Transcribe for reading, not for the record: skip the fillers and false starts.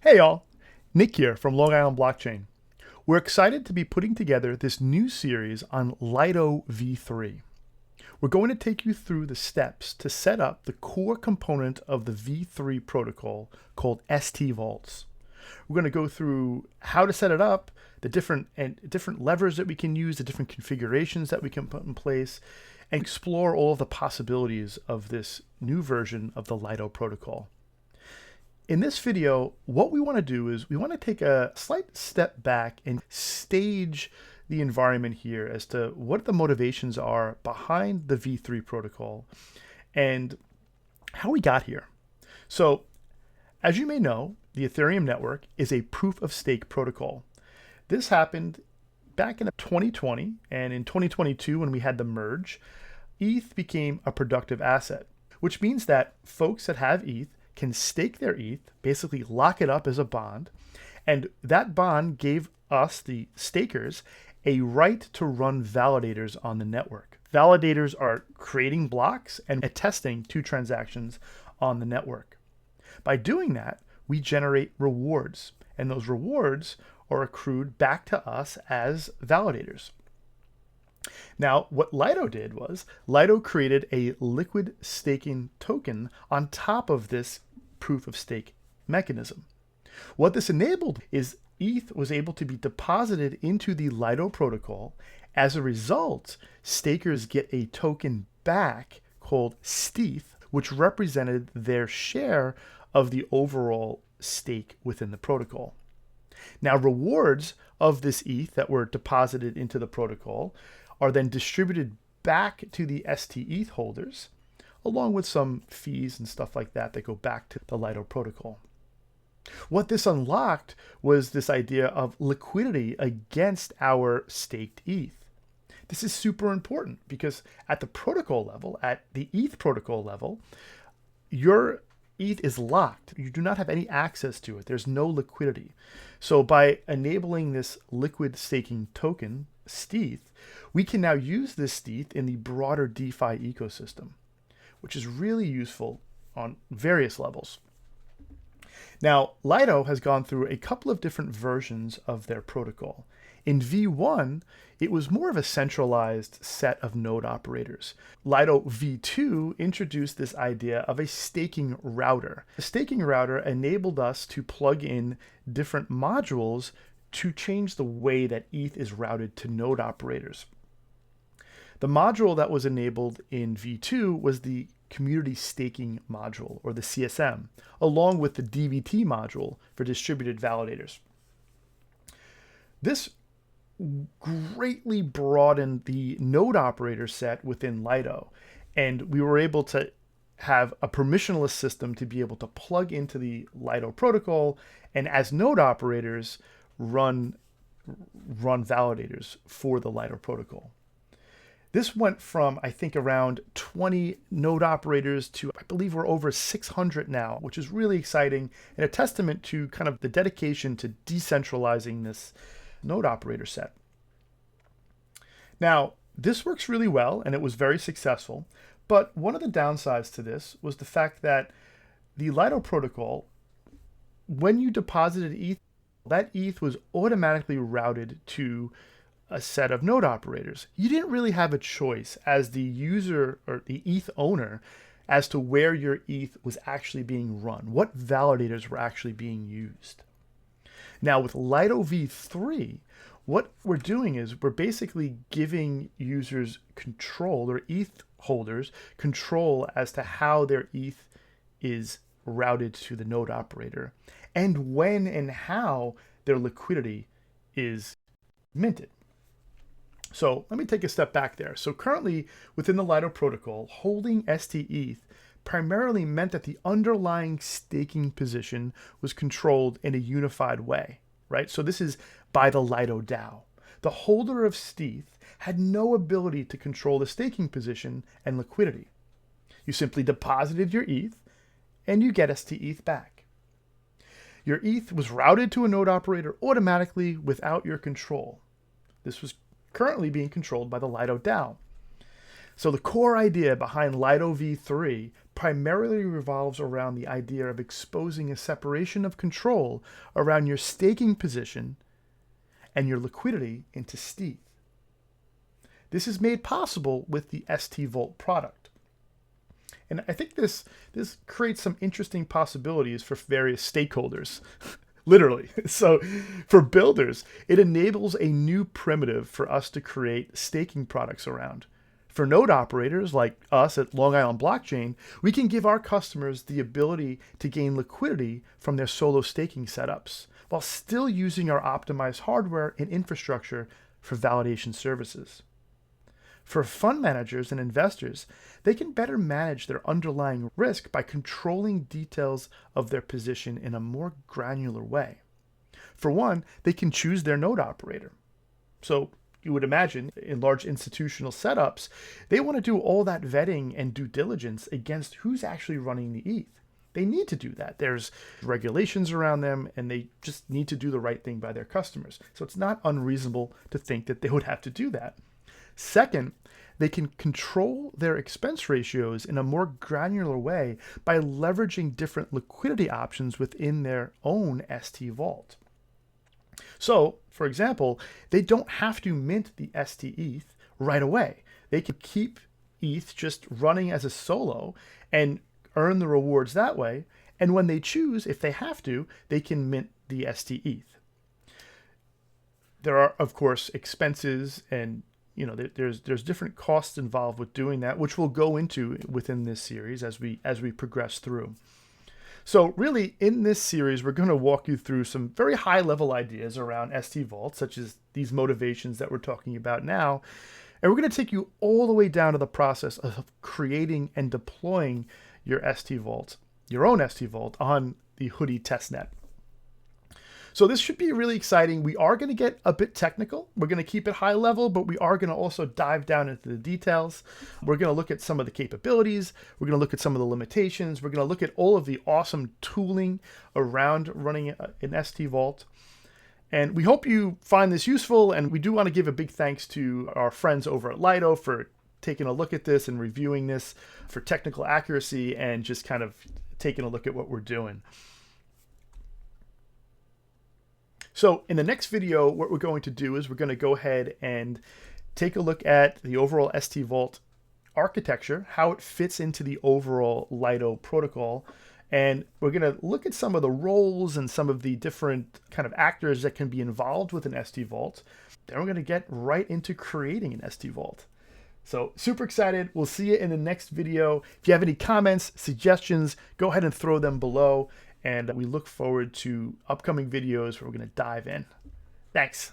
Hey y'all, Nick here from Long Island Blockchain. We're excited to be putting together this new series on Lido V3. We're going to take you through the steps to set up the core component of the V3 protocol called stVaults. We're going to go through how to set it up, the different levers that we can use, the different configurations that we can put in place, and explore all of the possibilities of this new version of the Lido protocol. In this video, what we want to do is we want to take a slight step back and stage the environment here as to what the motivations are behind the V3 protocol and how we got here. So, as you may know, the Ethereum network is a proof of stake protocol. This happened back in 2020, and in 2022 when we had the merge, ETH became a productive asset, which means that folks that have ETH can stake their ETH, basically lock it up as a bond, and that bond gave us, the stakers, a right to run validators on the network. Validators are creating blocks and attesting to transactions on the network. By doing that, we generate rewards, and those rewards are accrued back to us as validators. Now, what Lido did was, Lido created a liquid staking token on top of this proof of stake mechanism. What this enabled is ETH was able to be deposited into the Lido protocol. As a result, stakers get a token back called stETH, which represented their share of the overall stake within the protocol. Now, rewards of this ETH that were deposited into the protocol are then distributed back to the stETH holders, along with some fees and stuff like that that go back to the Lido protocol. What this unlocked was this idea of liquidity against our staked ETH. This is super important because at the protocol level, at the ETH protocol level, your ETH is locked. You do not have any access to it. There's no liquidity. So by enabling this liquid staking token, stETH, we can now use this stETH in the broader DeFi ecosystem, which is really useful on various levels. Now, Lido has gone through a couple of different versions of their protocol. In V1, it was more of a centralized set of node operators. Lido V2 introduced this idea of a staking router. The staking router enabled us to plug in different modules to change the way that ETH is routed to node operators. The module that was enabled in V2 was the community staking module, or the CSM, along with the DVT module for distributed validators. This greatly broadened the node operator set within Lido, and we were able to have a permissionless system to be able to plug into the Lido protocol and as node operators run validators for the Lido protocol. This went from, I think, around 20 node operators to, I believe we're over 600 now, which is really exciting and a testament to kind of the dedication to decentralizing this node operator set. Now, this works really well and it was very successful, but one of the downsides to this was the fact that the Lido protocol, when you deposited ETH, that ETH was automatically routed to a set of node operators. You didn't really have a choice as the user or the ETH owner as to where your ETH was actually being run, what validators were actually being used. Now with Lido V3, what we're doing is we're basically giving users control, or ETH holders control, as to how their ETH is routed to the node operator and when and how their liquidity is minted. So let me take a step back there. So currently within the Lido protocol, holding stETH primarily meant that the underlying staking position was controlled in a unified way, right? So this is by the Lido DAO. The holder of stETH had no ability to control the staking position and liquidity. You simply deposited your ETH and you get stETH back. Your ETH was routed to a node operator automatically without your control. This was currently being controlled by the Lido DAO. So the core idea behind Lido V3 primarily revolves around the idea of exposing a separation of control around your staking position and your liquidity into stETH. This is made possible with the stVault product. And I think this creates some interesting possibilities for various stakeholders, literally. So for builders, it enables a new primitive for us to create staking products around. For node operators like us at Long Island Blockchain, we can give our customers the ability to gain liquidity from their solo staking setups while still using our optimized hardware and infrastructure for validation services. For fund managers and investors, they can better manage their underlying risk by controlling details of their position in a more granular way. For one, they can choose their node operator. So you would imagine in large institutional setups, they want to do all that vetting and due diligence against who's actually running the ETH. They need to do that. There's regulations around them, and they just need to do the right thing by their customers. So it's not unreasonable to think that they would have to do that. Second, they can control their expense ratios in a more granular way by leveraging different liquidity options within their own stVault. So, for example, they don't have to mint the stETH right away. They can keep ETH just running as a solo and earn the rewards that way. And when they choose, if they have to, they can mint the stETH. There are, of course, expenses and there's different costs involved with doing that, which we'll go into within this series as we progress through. So really, in this series, we're going to walk you through some very high-level ideas around stVault, such as these motivations that we're talking about now. And we're going to take you all the way down to the process of creating and deploying your stVault, your own stVault, on the Hoodie testnet. So this should be really exciting. We are going to get a bit technical. We're going to keep it high level, but we are going to also dive down into the details. We're going to look at some of the capabilities. We're going to look at some of the limitations. We're going to look at all of the awesome tooling around running an stVault. And we hope you find this useful. And we do want to give a big thanks to our friends over at Lido for taking a look at this and reviewing this for technical accuracy and just kind of taking a look at what we're doing. So in the next video, what we're going to do is we're going to go ahead and take a look at the overall stVault architecture, how it fits into the overall Lido protocol. And we're going to look at some of the roles and some of the different kind of actors that can be involved with an stVault. Then we're going to get right into creating an stVault. So super excited. We'll see you in the next video. If you have any comments, suggestions, go ahead and throw them below. And we look forward to upcoming videos where we're going to dive in. Thanks.